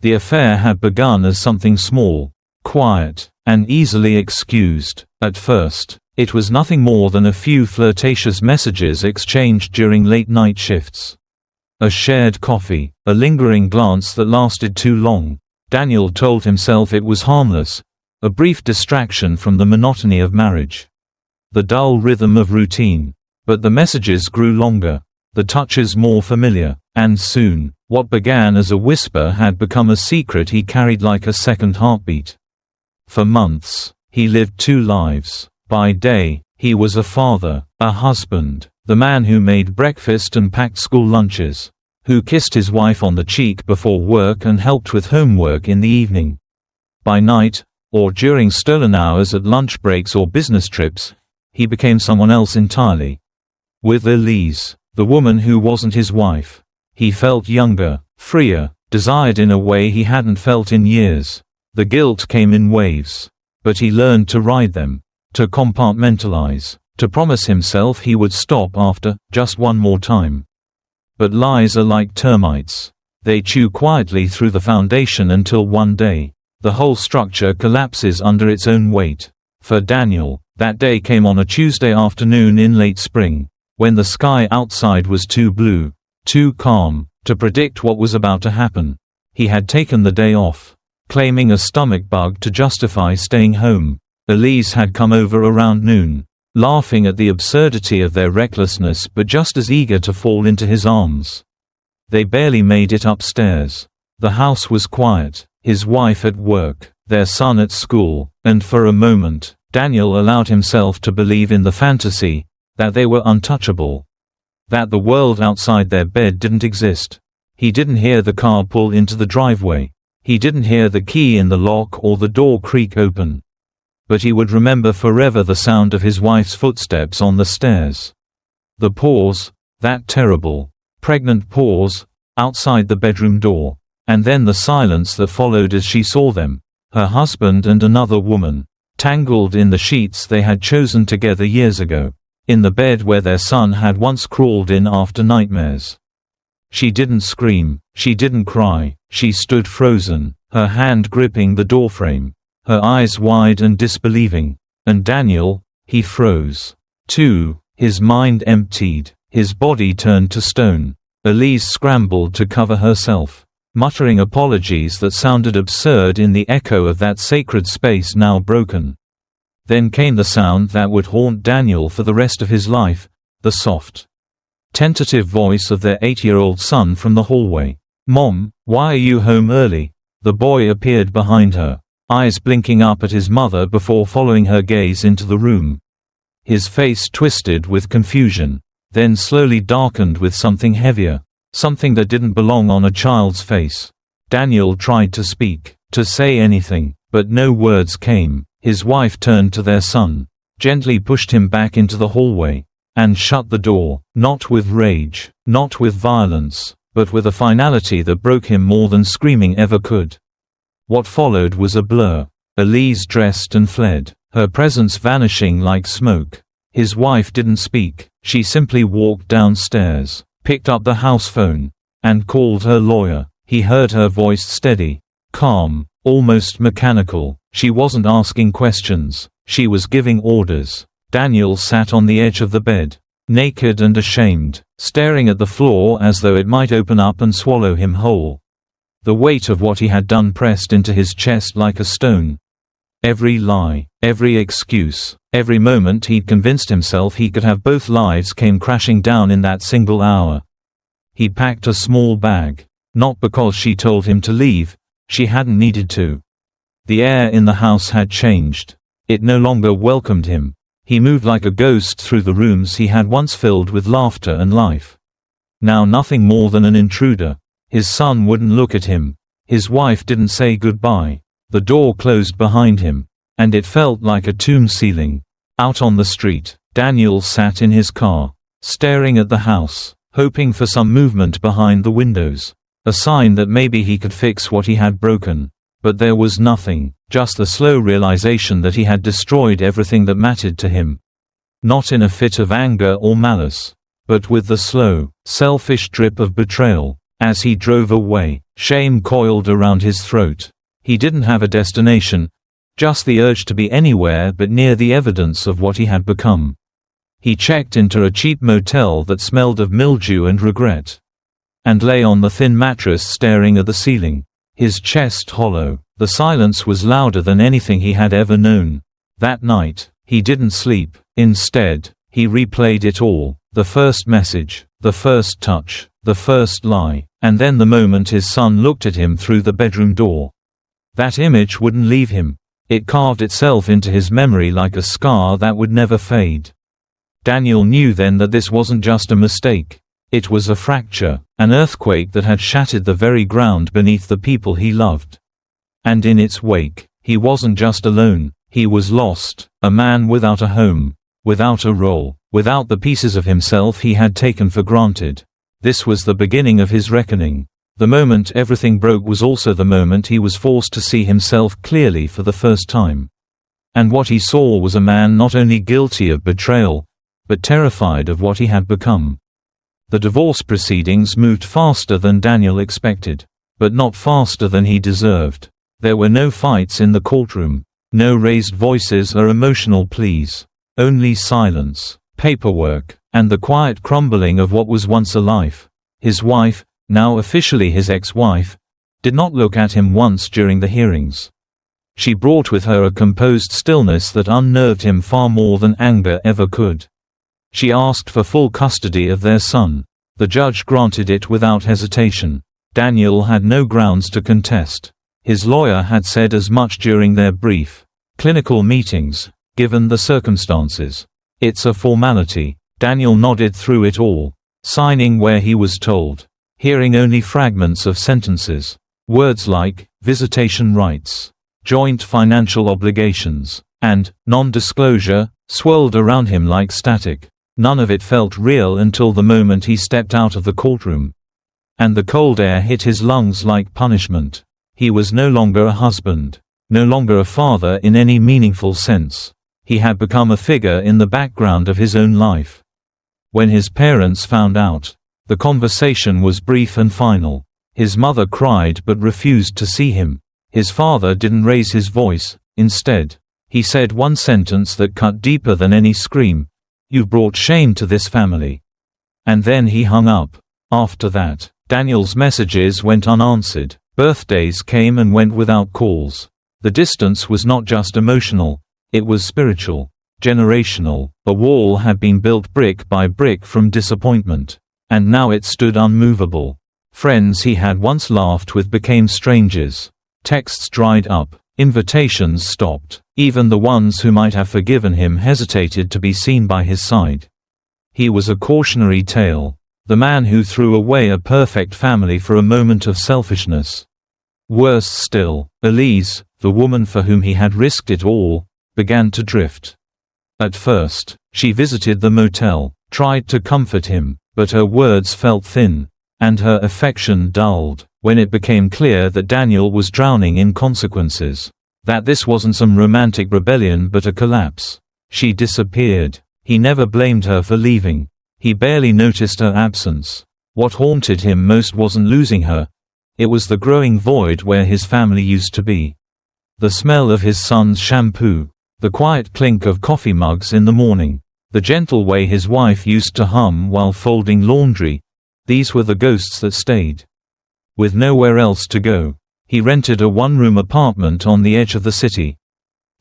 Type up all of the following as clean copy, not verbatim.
The affair had begun as something small, quiet, and easily excused. At first, it was nothing more than a few flirtatious messages exchanged during late-night shifts. A shared coffee, a lingering glance that lasted too long. Daniel told himself it was harmless, a brief distraction from the monotony of marriage, the dull rhythm of routine. But the messages grew longer, the touches more familiar, and soon, what began as a whisper had become a secret he carried like a second heartbeat. For months, he lived two lives. By day, he was a father, a husband, the man who made breakfast and packed school lunches, who kissed his wife on the cheek before work and helped with homework in the evening. By night, or during stolen hours at lunch breaks or business trips, he became someone else entirely. With Elise, the woman who wasn't his wife, he felt younger, freer, desired in a way he hadn't felt in years. The guilt came in waves, but he learned to ride them, to compartmentalize, to promise himself he would stop after just one more time. But lies are like termites. They chew quietly through the foundation until one day, the whole structure collapses under its own weight. For Daniel, that day came on a Tuesday afternoon in late spring, when the sky outside was too blue, too calm, to predict what was about to happen. He had taken the day off, claiming a stomach bug to justify staying home. Elise had come over around noon, laughing at the absurdity of their recklessness but just as eager to fall into his arms. They barely made it upstairs. The house was quiet, his wife at work, their son at school, and for a moment, Daniel allowed himself to believe in the fantasy that they were untouchable, that the world outside their bed didn't exist. He didn't hear the car pull into the driveway. He didn't hear the key in the lock or the door creak open. But he would remember forever the sound of his wife's footsteps on the stairs. The pause, that terrible, pregnant pause, outside the bedroom door. And then the silence that followed as she saw them, her husband and another woman, tangled in the sheets they had chosen together years ago, in the bed where their son had once crawled in after nightmares. She didn't scream, she didn't cry, she stood frozen, her hand gripping the doorframe, her eyes wide and disbelieving. And Daniel, he froze, too, his mind emptied, his body turned to stone. Elise scrambled to cover herself, muttering apologies that sounded absurd in the echo of that sacred space now broken. Then came the sound that would haunt Daniel for the rest of his life, the soft, tentative voice of their 8-year-old son from the hallway. "Mom, why are you home early?" The boy appeared behind her, eyes blinking up at his mother before following her gaze into the room. His face twisted with confusion, then slowly darkened with something heavier, something that didn't belong on a child's face. Daniel tried to speak, to say anything, but no words came. His wife turned to their son, gently pushed him back into the hallway, and shut the door, not with rage, not with violence, but with a finality that broke him more than screaming ever could. What followed was a blur. Elise dressed and fled, her presence vanishing like smoke. His wife didn't speak, she simply walked downstairs, picked up the house phone, and called her lawyer. He heard her voice steady, calm, almost mechanical. She wasn't asking questions, she was giving orders. Daniel sat on the edge of the bed, naked and ashamed, staring at the floor as though it might open up and swallow him whole. The weight of what he had done pressed into his chest like a stone. Every lie, every excuse, every moment he'd convinced himself he could have both lives came crashing down in that single hour. He packed a small bag, not because she told him to leave, she hadn't needed to. The air in the house had changed. It no longer welcomed him. He moved like a ghost through the rooms he had once filled with laughter and life. Now nothing more than an intruder. His son wouldn't look at him. His wife didn't say goodbye. The door closed behind him, and it felt like a tomb ceiling. Out on the street, Daniel sat in his car, staring at the house, hoping for some movement behind the windows, a sign that maybe he could fix what he had broken. But there was nothing, just the slow realization that he had destroyed everything that mattered to him. Not in a fit of anger or malice, but with the slow, selfish drip of betrayal. As he drove away, Shame coiled around his throat. He didn't have a destination, just the urge to be anywhere but near the evidence of what he had become. He checked into a cheap motel that smelled of mildew and regret, and lay on the thin mattress staring at the ceiling, his chest hollow. The silence was louder than anything he had ever known. That night, he didn't sleep. Instead, he replayed it all: the first message, the first touch, the first lie, and then the moment his son looked at him through the bedroom door. That image wouldn't leave him. It carved itself into his memory like a scar that would never fade. Daniel knew then that this wasn't just a mistake. It was a fracture, an earthquake that had shattered the very ground beneath the people he loved. And in its wake, he wasn't just alone, he was lost, a man without a home, without a role, without the pieces of himself he had taken for granted. This was the beginning of his reckoning. The moment everything broke was also the moment he was forced to see himself clearly for the first time. And what he saw was a man not only guilty of betrayal, but terrified of what he had become. The divorce proceedings moved faster than Daniel expected, but not faster than he deserved. There were no fights in the courtroom, no raised voices or emotional pleas, only silence, paperwork, and the quiet crumbling of what was once a life. His wife, now officially his ex-wife, did not look at him once during the hearings. She brought with her a composed stillness that unnerved him far more than anger ever could. She asked for full custody of their son. The judge granted it without hesitation. Daniel had no grounds to contest. His lawyer had said as much during their brief, clinical meetings, given the circumstances. It's a formality. Daniel nodded through it all, signing where he was told, hearing only fragments of sentences. Words like, visitation rights, joint financial obligations, and non-disclosure, swirled around him like static. None of it felt real until the moment he stepped out of the courtroom. And the cold air hit his lungs like punishment. He was no longer a husband, no longer a father in any meaningful sense. He had become a figure in the background of his own life. When his parents found out, the conversation was brief and final. His mother cried but refused to see him. His father didn't raise his voice. Instead, he said one sentence that cut deeper than any scream: "You've brought shame to this family." And then he hung up. After that, Daniel's messages went unanswered. Birthdays came and went without calls. The distance was not just emotional, it was spiritual, generational. A wall had been built brick by brick from disappointment, and now it stood unmovable. Friends he had once laughed with became strangers. Texts dried up, invitations stopped. Even the ones who might have forgiven him hesitated to be seen by his side. He was a cautionary tale, the man who threw away a perfect family for a moment of selfishness. Worse still, Elise, the woman for whom he had risked it all, began to drift. At first, she visited the motel, tried to comfort him, but her words felt thin, and her affection dulled. When it became clear that Daniel was drowning in consequences, that this wasn't some romantic rebellion but a collapse, she disappeared. He never blamed her for leaving. He barely noticed her absence. What haunted him most wasn't losing her. It was the growing void where his family used to be. The smell of his son's shampoo, the quiet clink of coffee mugs in the morning, the gentle way his wife used to hum while folding laundry, these were the ghosts that stayed. With nowhere else to go, he rented a one-room apartment on the edge of the city.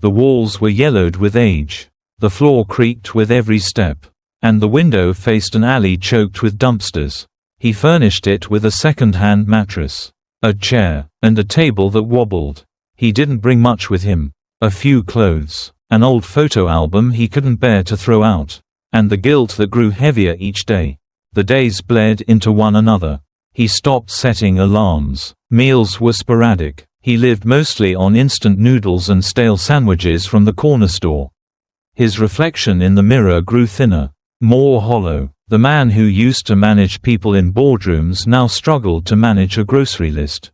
The walls were yellowed with age, the floor creaked with every step, and the window faced an alley choked with dumpsters. He furnished it with a second-hand mattress, a chair, and a table that wobbled. He didn't bring much with him: a few clothes, an old photo album he couldn't bear to throw out, and the guilt that grew heavier each day. The days bled into one another. He stopped setting alarms. Meals were sporadic. He lived mostly on instant noodles and stale sandwiches from the corner store. His reflection in the mirror grew thinner, more hollow. The man who used to manage people in boardrooms now struggled to manage a grocery list.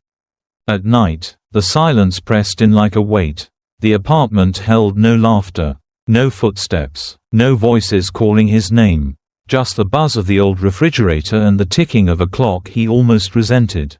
At night, the silence pressed in like a weight. The apartment held no laughter, no footsteps, no voices calling his name. Just the buzz of the old refrigerator and the ticking of a clock he almost resented.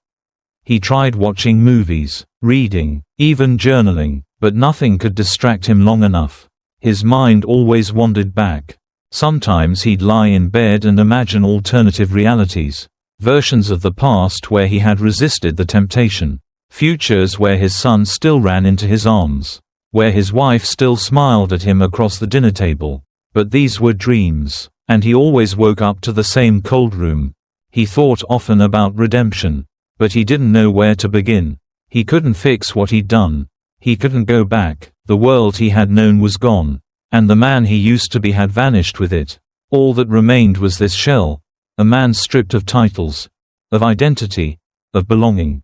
He tried watching movies, reading, even journaling, but nothing could distract him long enough. His mind always wandered back. Sometimes he'd lie in bed and imagine alternative realities, versions of the past where he had resisted the temptation, futures where his son still ran into his arms, where his wife still smiled at him across the dinner table. But these were dreams, and he always woke up to the same cold room. He thought often about redemption, but he didn't know where to begin. He couldn't fix what he'd done. He couldn't go back. The world he had known was gone, and the man he used to be had vanished with it. All that remained was this shell, a man stripped of titles, of identity, of belonging.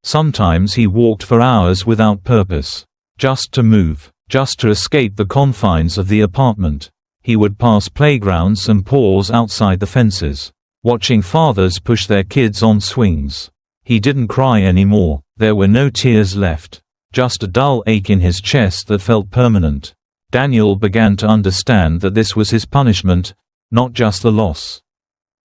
Sometimes he walked for hours without purpose, just to move, just to escape the confines of the apartment. He would pass playgrounds and pause outside the fences, watching fathers push their kids on swings. He didn't cry anymore. There were no tears left, just a dull ache in his chest that felt permanent. Daniel began to understand that this was his punishment, not just the loss,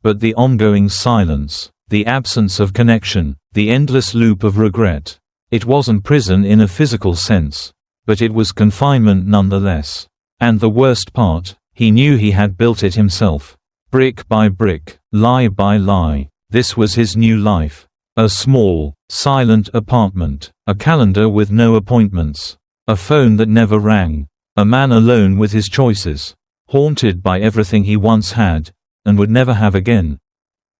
but the ongoing silence, the absence of connection, the endless loop of regret. It wasn't prison in a physical sense, but it was confinement nonetheless. And the worst part, he knew he had built it himself. Brick by brick, lie by lie. This was his new life. A small, silent apartment, a calendar with no appointments, a phone that never rang, a man alone with his choices, haunted by everything he once had, and would never have again.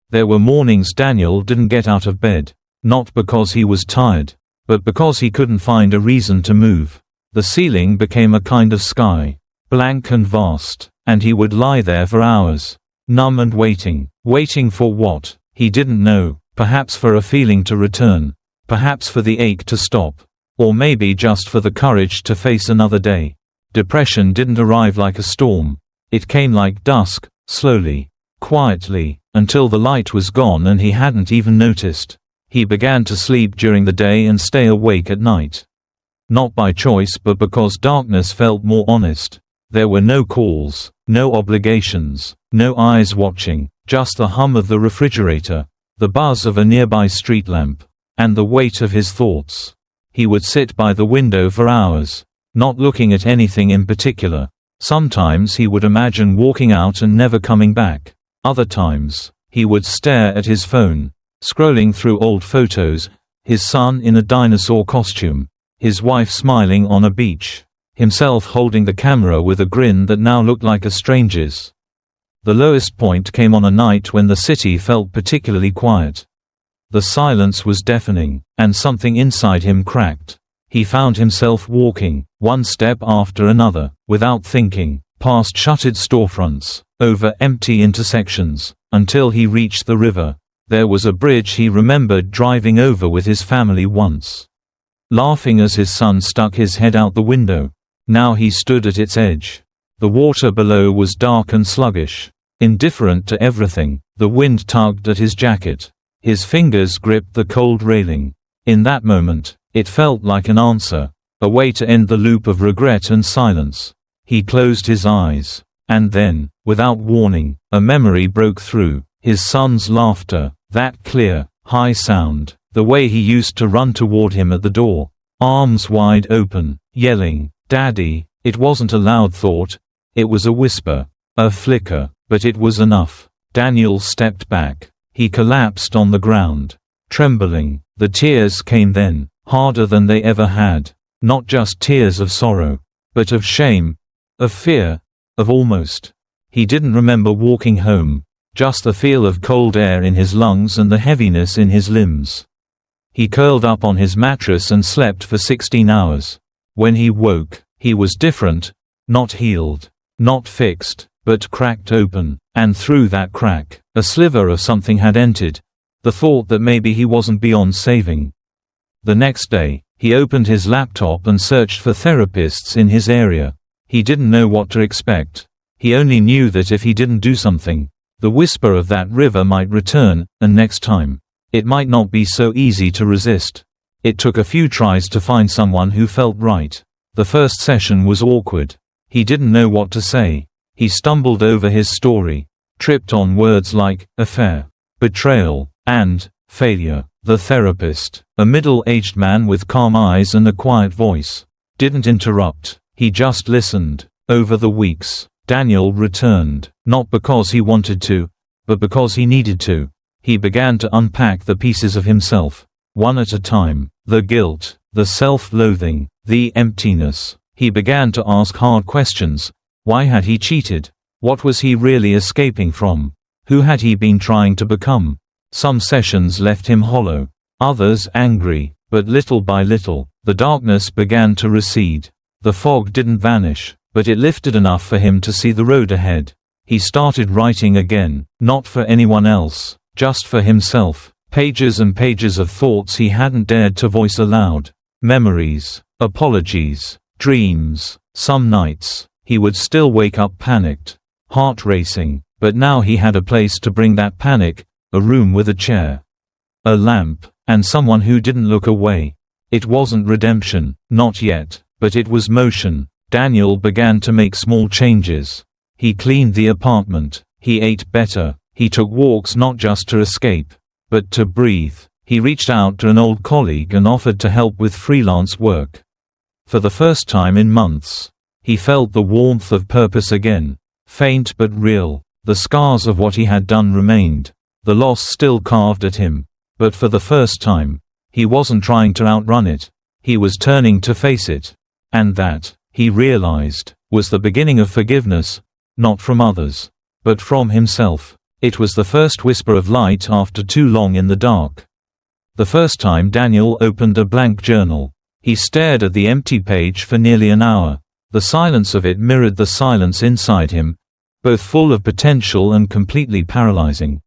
There were mornings Daniel didn't get out of bed, not because he was tired, but because he couldn't find a reason to move. The ceiling became a kind of sky, blank and vast, and he would lie there for hours, numb and waiting for what? He didn't know. Perhaps for a feeling to return, perhaps for the ache to stop, or maybe just for the courage to face another day. Depression didn't arrive like a storm. It came like dusk, slowly, quietly, until the light was gone and he hadn't even noticed. He began to sleep during the day and stay awake at night. Not by choice but because darkness felt more honest. There were no calls, no obligations, no eyes watching, just the hum of the refrigerator, the buzz of a nearby street lamp, and the weight of his thoughts. He would sit by the window for hours, not looking at anything in particular. Sometimes he would imagine walking out and never coming back. Other times, he would stare at his phone, scrolling through old photos, his son in a dinosaur costume, his wife smiling on a beach, himself holding the camera with a grin that now looked like a stranger's. The lowest point came on a night when the city felt particularly quiet. The silence was deafening, and something inside him cracked. He found himself walking, one step after another, without thinking, past shuttered storefronts, over empty intersections, until he reached the river. There was a bridge he remembered driving over with his family once, laughing as his son stuck his head out the window. Now he stood at its edge. The water below was dark and sluggish. Indifferent to everything, the wind tugged at his jacket. His fingers gripped the cold railing. In that moment, it felt like an answer, a way to end the loop of regret and silence. He closed his eyes. And then, without warning, a memory broke through. His son's laughter, that clear, high sound, the way he used to run toward him at the door, arms wide open, yelling, "Daddy!" It wasn't a loud thought. It was a whisper, a flicker, but it was enough. Daniel stepped back. He collapsed on the ground, trembling. The tears came then, harder than they ever had. Not just tears of sorrow, but of shame, of fear, of almost. He didn't remember walking home, just the feel of cold air in his lungs and the heaviness in his limbs. He curled up on his mattress and slept for 16 hours. When he woke, he was different, not healed, not fixed, but cracked open, and through that crack, a sliver of something had entered, the thought that maybe he wasn't beyond saving. The next day, he opened his laptop and searched for therapists in his area. He didn't know what to expect. He only knew that if he didn't do something, the whisper of that river might return, and next time, it might not be so easy to resist. It took a few tries to find someone who felt right. The first session was awkward. He didn't know what to say. He stumbled over his story, tripped on words like affair, betrayal, and failure. The therapist, a middle-aged man with calm eyes and a quiet voice, didn't interrupt, he just listened. Over the weeks, Daniel returned, not because he wanted to, but because he needed to. He began to unpack the pieces of himself, one at a time, the guilt, the self-loathing, the emptiness. He began to ask hard questions. Why had he cheated? What was he really escaping from? Who had he been trying to become? Some sessions left him hollow, others angry, but little by little, the darkness began to recede. The fog didn't vanish, but it lifted enough for him to see the road ahead. He started writing again, not for anyone else, just for himself. Pages and pages of thoughts he hadn't dared to voice aloud. Memories, apologies, dreams. Some nights, he would still wake up panicked, heart racing, but now he had a place to bring that panic, a room with a chair, a lamp, and someone who didn't look away. It wasn't redemption, not yet, but it was motion. Daniel began to make small changes. He cleaned the apartment, he ate better, he took walks not just to escape, but to breathe. He reached out to an old colleague and offered to help with freelance work. For the first time in months, he felt the warmth of purpose again, faint but real. The scars of what he had done remained. The loss still carved at him, but for the first time, he wasn't trying to outrun it. He was turning to face it. And that, he realized, was the beginning of forgiveness, not from others, but from himself. It was the first whisper of light after too long in the dark. The first time Daniel opened a blank journal, he stared at the empty page for nearly an hour. The silence of it mirrored the silence inside him, both full of potential and completely paralyzing.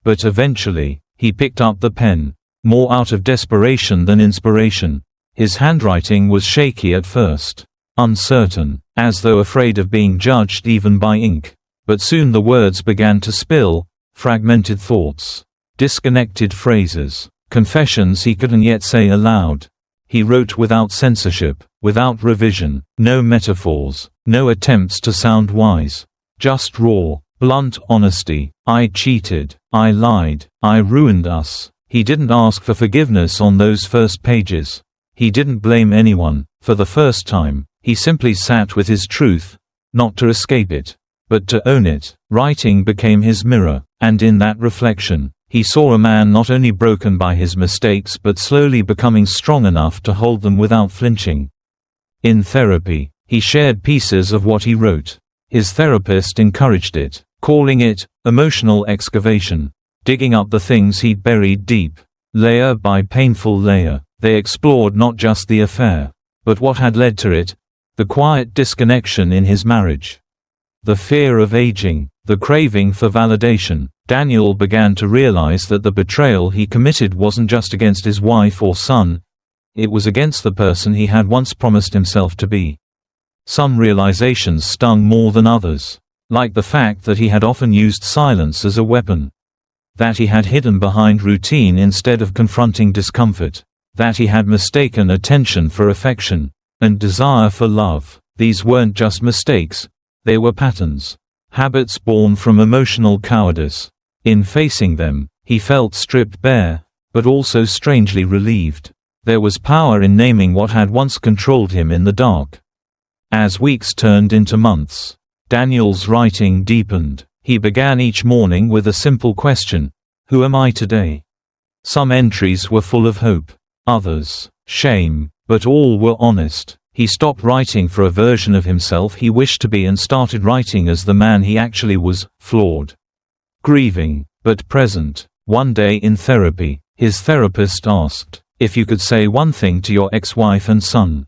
But eventually, he picked up the pen, more out of desperation than inspiration. His handwriting was shaky at first, uncertain, as though afraid of being judged even by ink. But soon the words began to spill, fragmented thoughts, disconnected phrases, confessions he couldn't yet say aloud. He wrote without censorship, without revision, no metaphors, no attempts to sound wise. Just raw, blunt honesty. I cheated, I lied, I ruined us. He didn't ask for forgiveness on those first pages. He didn't blame anyone. For the first time, he simply sat with his truth, not to escape it, but to own it. Writing became his mirror, and in that reflection, he saw a man not only broken by his mistakes but slowly becoming strong enough to hold them without flinching. In therapy, he shared pieces of what he wrote. His therapist encouraged it, calling it emotional excavation, digging up the things he'd buried deep, layer by painful layer. They explored not just the affair, but what had led to it, the quiet disconnection in his marriage, the fear of aging, the craving for validation. Daniel began to realize that the betrayal he committed wasn't just against his wife or son, it was against the person he had once promised himself to be. Some realizations stung more than others, like the fact that he had often used silence as a weapon, that he had hidden behind routine instead of confronting discomfort, that he had mistaken attention for affection, and desire for love. These weren't just mistakes, they were patterns, habits born from emotional cowardice. In facing them, he felt stripped bare, but also strangely relieved. There was power in naming what had once controlled him in the dark. As weeks turned into months, Daniel's writing deepened. He began each morning with a simple question: who am I today? Some entries were full of hope, others, shame, but all were honest. He stopped writing for a version of himself he wished to be and started writing as the man he actually was, flawed, grieving, but present. One day in therapy, his therapist asked, if you could say one thing to your ex-wife and son,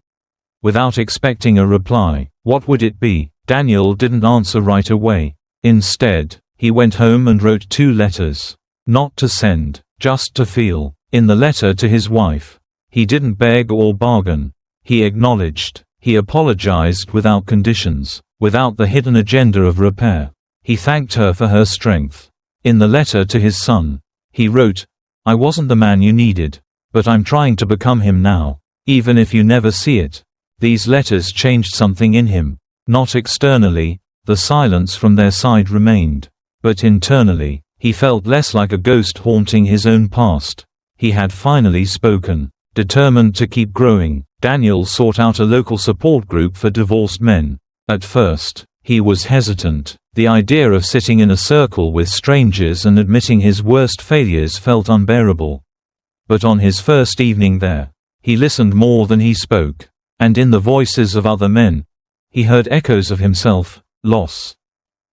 without expecting a reply, what would it be? Daniel didn't answer right away. Instead, he went home and wrote 2 letters. Not to send, just to feel. In the letter to his wife, he didn't beg or bargain. He acknowledged. He apologized without conditions, without the hidden agenda of repair. He thanked her for her strength. In the letter to his son, he wrote, I wasn't the man you needed, but I'm trying to become him now, even if you never see it. These letters changed something in him. Not externally, the silence from their side remained, but internally, he felt less like a ghost haunting his own past. He had finally spoken. Determined to keep growing, Daniel sought out a local support group for divorced men. At first, he was hesitant. The idea of sitting in a circle with strangers and admitting his worst failures felt unbearable. But on his first evening there, he listened more than he spoke. And in the voices of other men, he heard echoes of himself, loss,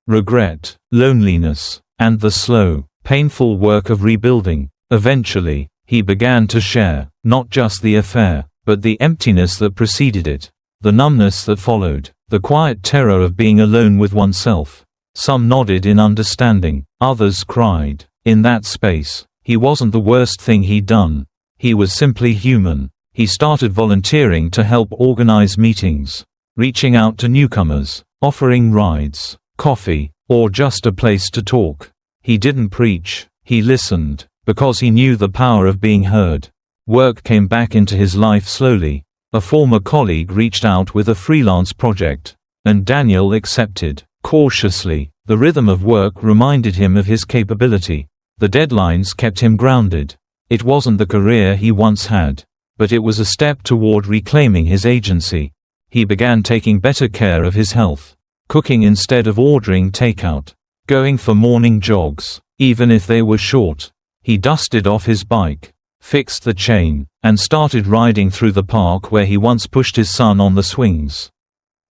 regret, loneliness, and the slow, painful work of rebuilding. Eventually, he began to share, not just the affair, but the emptiness that preceded it, the numbness that followed, the quiet terror of being alone with oneself. Some nodded in understanding, others cried. In that space, he wasn't the worst thing he'd done. He was simply human. He started volunteering to help organize meetings, reaching out to newcomers, offering rides, coffee, or just a place to talk. He didn't preach, he listened, because he knew the power of being heard. Work came back into his life slowly. A former colleague reached out with a freelance project, and Daniel accepted, cautiously. The rhythm of work reminded him of his capability. The deadlines kept him grounded. It wasn't the career he once had, but it was a step toward reclaiming his agency. He began taking better care of his health, cooking instead of ordering takeout, going for morning jogs, even if they were short. He dusted off his bike, fixed the chain, and started riding through the park where he once pushed his son on the swings.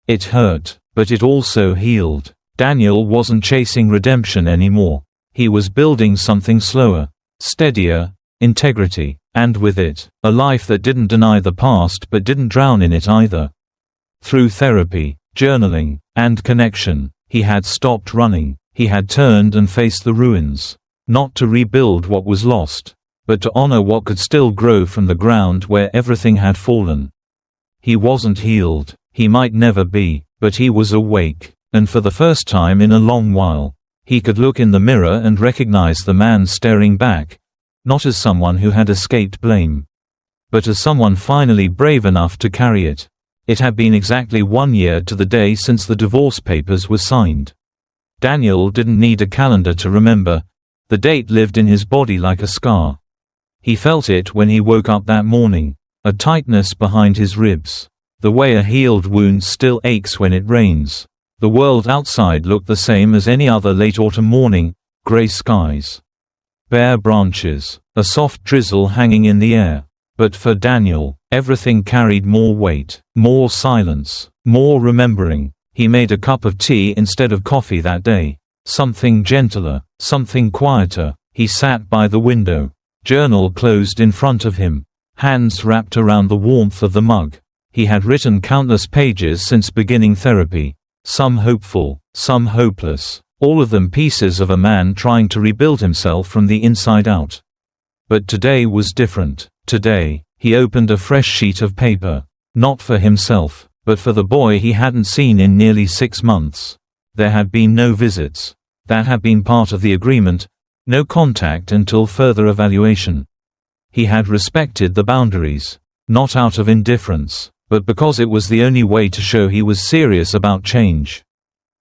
It hurt, but it also healed. Daniel wasn't chasing redemption anymore. He was building something slower, steadier, integrity, and with it, a life that didn't deny the past but didn't drown in it either. Through therapy, journaling, and connection, he had stopped running. He had turned and faced the ruins. Not to rebuild what was lost, but to honor what could still grow from the ground where everything had fallen. He wasn't healed, he might never be, but he was awake, and for the first time in a long while, he could look in the mirror and recognize the man staring back, not as someone who had escaped blame, but as someone finally brave enough to carry it. It had been exactly 1 year to the day since the divorce papers were signed. Daniel didn't need a calendar to remember. The date lived in his body like a scar. He felt it when he woke up that morning, a tightness behind his ribs, the way a healed wound still aches when it rains. The world outside looked the same as any other late autumn morning, gray skies, bare branches, a soft drizzle hanging in the air. But for Daniel, everything carried more weight, more silence, more remembering. He made a cup of tea instead of coffee that day. Something gentler, something quieter. He sat by the window, journal closed in front of him, hands wrapped around the warmth of the mug. He had written countless pages since beginning therapy, some hopeful, some hopeless, all of them pieces of a man trying to rebuild himself from the inside out. But today was different. Today, he opened a fresh sheet of paper, not for himself, but for the boy he hadn't seen in nearly 6 months. There had been no visits. That had been part of the agreement, no contact until further evaluation. He had respected the boundaries, not out of indifference, but because it was the only way to show he was serious about change.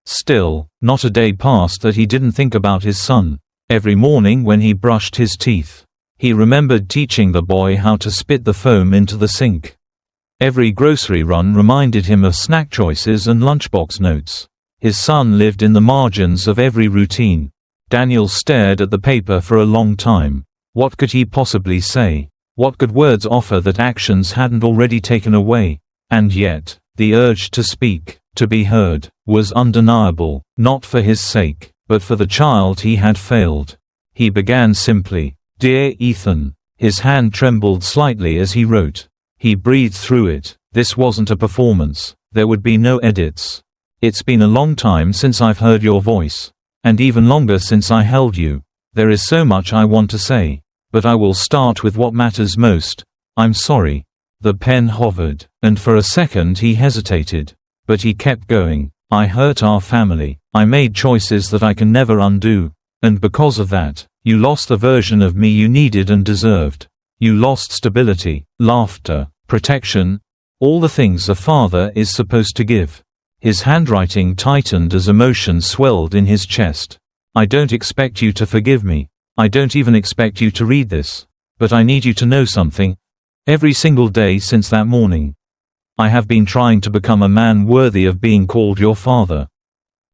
Still, not a day passed that he didn't think about his son. Every morning when he brushed his teeth, he remembered teaching the boy how to spit the foam into the sink. Every grocery run reminded him of snack choices and lunchbox notes. His son lived in the margins of every routine. Daniel stared at the paper for a long time. What could he possibly say? What could words offer that actions hadn't already taken away? And yet, the urge to speak, to be heard, was undeniable, not for his sake, but for the child he had failed. He began simply, "Dear Ethan." His hand trembled slightly as he wrote. He breathed through it. This wasn't a performance. There would be no edits. "It's been a long time since I've heard your voice. And even longer since I held you. There is so much I want to say. But I will start with what matters most. I'm sorry." The pen hovered, and for a second he hesitated. But he kept going. "I hurt our family. I made choices that I can never undo. And because of that, you lost the version of me you needed and deserved. You lost stability, laughter, protection, all the things a father is supposed to give." His handwriting tightened as emotion swelled in his chest. "I don't expect you to forgive me. I don't even expect you to read this. But I need you to know something. Every single day since that morning, I have been trying to become a man worthy of being called your father."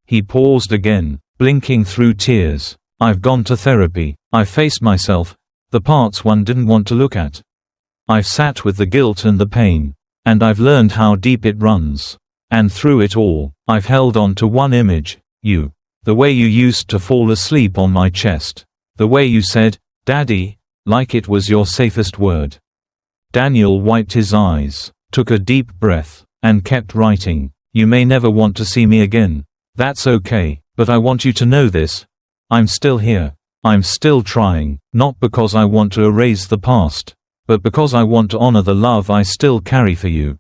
He paused again, blinking through tears. "I've gone to therapy. I've faced myself, the parts one didn't want to look at. I've sat with the guilt and the pain. And I've learned how deep it runs. And through it all, I've held on to one image, you. The way you used to fall asleep on my chest. The way you said, 'Daddy,' like it was your safest word." Daniel wiped his eyes, took a deep breath, and kept writing. "You may never want to see me again. That's okay, but I want you to know this. I'm still here. I'm still trying, not because I want to erase the past, but because I want to honor the love I still carry for you.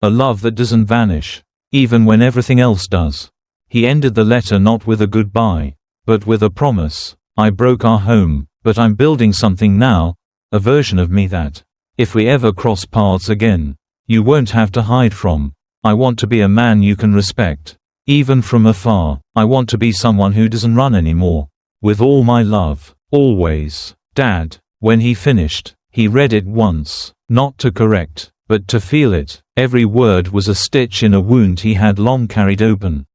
A love that doesn't vanish, even when everything else does." He ended the letter not with a goodbye, but with a promise. "I broke our home, but I'm building something now, a version of me that, if we ever cross paths again, you won't have to hide from. I want to be a man you can respect. Even from afar, I want to be someone who doesn't run anymore. With all my love, always, Dad." When he finished, he read it once, not to correct, but to feel it. Every word was a stitch in a wound he had long carried open.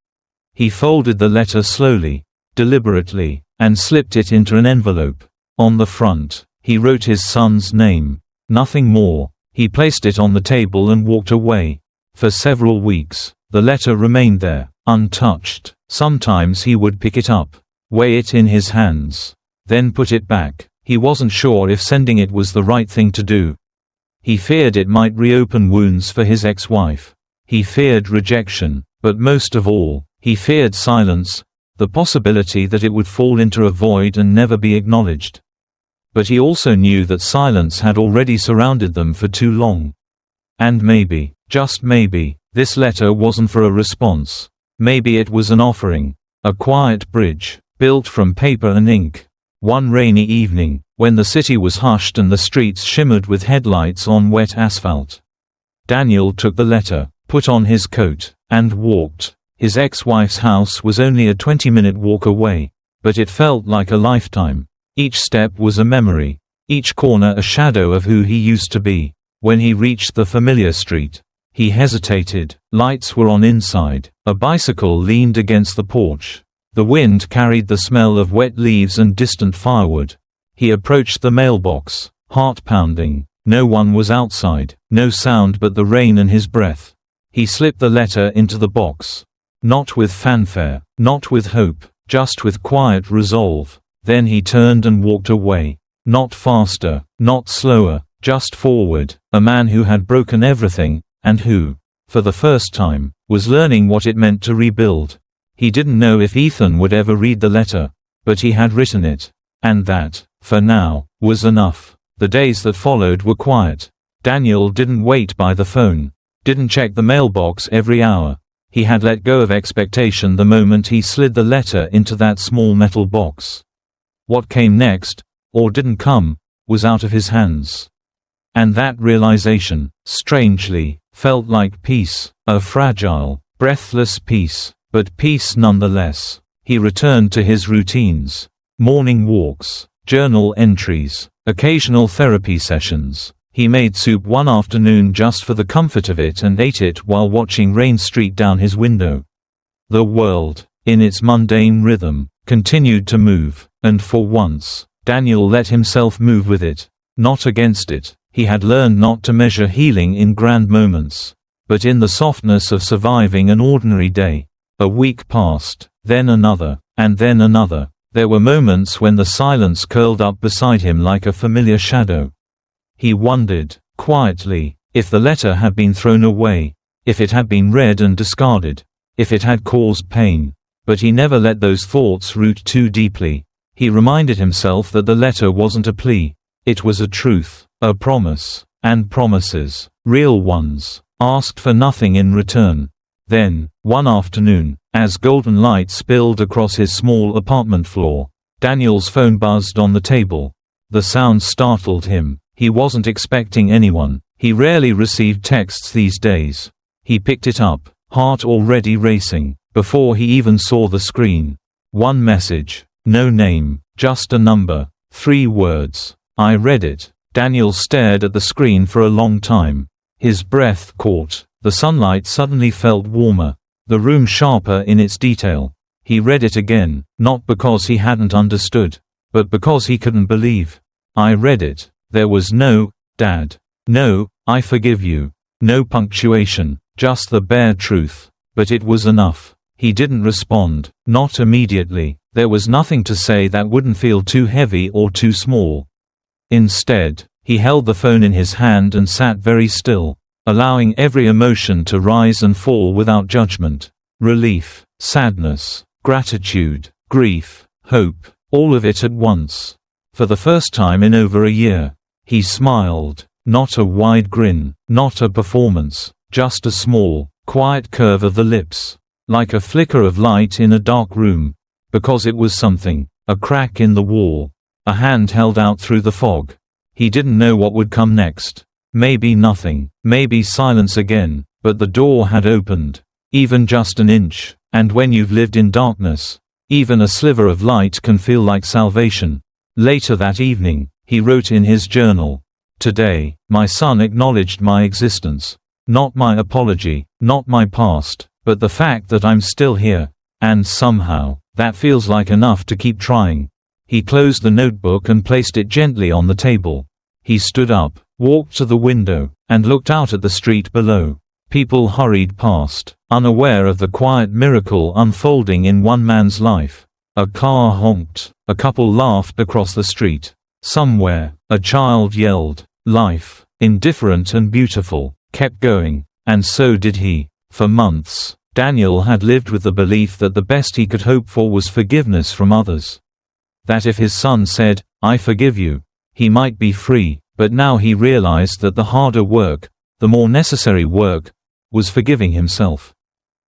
He folded the letter slowly, deliberately, and slipped it into an envelope. On the front, he wrote his son's name. Nothing more. He placed it on the table and walked away. For several weeks, the letter remained there, untouched. Sometimes he would pick it up, weigh it in his hands, then put it back. He wasn't sure if sending it was the right thing to do. He feared it might reopen wounds for his ex-wife. He feared rejection, but most of all, he feared silence, the possibility that it would fall into a void and never be acknowledged. But he also knew that silence had already surrounded them for too long. And maybe, just maybe, this letter wasn't for a response. Maybe it was an offering, a quiet bridge, built from paper and ink. One rainy evening, when the city was hushed and the streets shimmered with headlights on wet asphalt, Daniel took the letter, put on his coat, and walked. His ex-wife's house was only a 20-minute walk away, but it felt like a lifetime. Each step was a memory, each corner a shadow of who he used to be. When he reached the familiar street, he hesitated. Lights were on inside. A bicycle leaned against the porch. The wind carried the smell of wet leaves and distant firewood. He approached the mailbox, heart pounding. No one was outside, no sound but the rain and his breath. He slipped the letter into the box. Not with fanfare, not with hope, just with quiet resolve. Then he turned and walked away. Not faster, not slower, just forward. A man who had broken everything, and who, for the first time, was learning what it meant to rebuild. He didn't know if Ethan would ever read the letter, but he had written it. And that, for now, was enough. The days that followed were quiet. Daniel didn't wait by the phone, didn't check the mailbox every hour. He had let go of expectation the moment he slid the letter into that small metal box. What came next, or didn't come, was out of his hands. And that realization, strangely, felt like peace, a fragile, breathless peace, but peace nonetheless. He returned to his routines. Morning walks, journal entries, occasional therapy sessions. He made soup one afternoon just for the comfort of it and ate it while watching rain streak down his window. The world, in its mundane rhythm, continued to move, and for once, Daniel let himself move with it, not against it. He had learned not to measure healing in grand moments, but in the softness of surviving an ordinary day. A week passed, then another, and then another. There were moments when the silence curled up beside him like a familiar shadow. He wondered, quietly, if the letter had been thrown away, if it had been read and discarded, if it had caused pain. But he never let those thoughts root too deeply. He reminded himself that the letter wasn't a plea. It was a truth, a promise, and promises, real ones, asked for nothing in return. Then, one afternoon, as golden light spilled across his small apartment floor, Daniel's phone buzzed on the table. The sound startled him. He wasn't expecting anyone. He rarely received texts these days. He picked it up, heart already racing, before he even saw the screen. One message, no name, just a number, 3 words. I read it. Daniel stared at the screen for a long time. His breath caught. The sunlight suddenly felt warmer, the room sharper in its detail. He read it again, not because he hadn't understood, but because he couldn't believe. I read it. There was no, "Dad. No, I forgive you." No punctuation, just the bare truth. But it was enough. He didn't respond, not immediately. There was nothing to say that wouldn't feel too heavy or too small. Instead, he held the phone in his hand and sat very still, allowing every emotion to rise and fall without judgment. Relief, sadness, gratitude, grief, hope, all of it at once. For the first time in over a year, he smiled. Not a wide grin, not a performance, just a small, quiet curve of the lips. Like a flicker of light in a dark room. Because it was something. A crack in the wall. A hand held out through the fog. He didn't know what would come next. Maybe nothing, maybe silence again, but the door had opened. Even just an inch, and when you've lived in darkness, even a sliver of light can feel like salvation. Later that evening, he wrote in his journal, "Today, my son acknowledged my existence. Not my apology, not my past, but the fact that I'm still here. And somehow, that feels like enough to keep trying." He closed the notebook and placed it gently on the table. He stood up, walked to the window, and looked out at the street below. People hurried past, unaware of the quiet miracle unfolding in one man's life. A car honked, a couple laughed across the street. Somewhere, a child yelled. Life, indifferent and beautiful, kept going, and so did he. For months, Daniel had lived with the belief that the best he could hope for was forgiveness from others. That if his son said, "I forgive you," he might be free, but now he realized that the harder work, the more necessary work, was forgiving himself.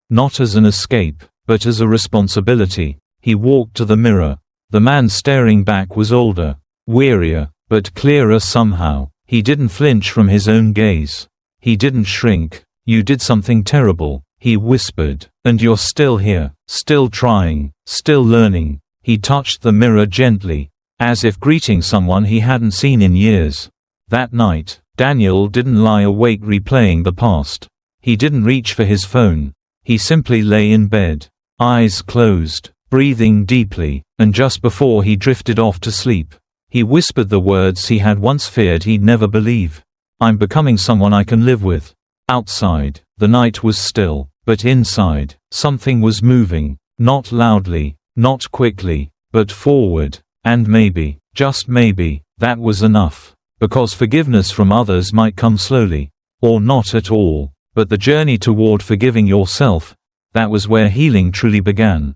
Not as an escape, but as a responsibility. He walked to the mirror. The man staring back was older, wearier, but clearer somehow. He didn't flinch from his own gaze. He didn't shrink. "You did something terrible," he whispered, "and you're still here, still trying, still learning." He touched the mirror gently, as if greeting someone he hadn't seen in years. That night, Daniel didn't lie awake replaying the past. He didn't reach for his phone. He simply lay in bed, eyes closed, breathing deeply, and just before he drifted off to sleep, he whispered the words he had once feared he'd never believe. "I'm becoming someone I can live with." Outside, the night was still, but inside, something was moving, not loudly, not quickly, but forward, and maybe, just maybe, that was enough. Because forgiveness from others might come slowly, or not at all, but the journey toward forgiving yourself, that was where healing truly began.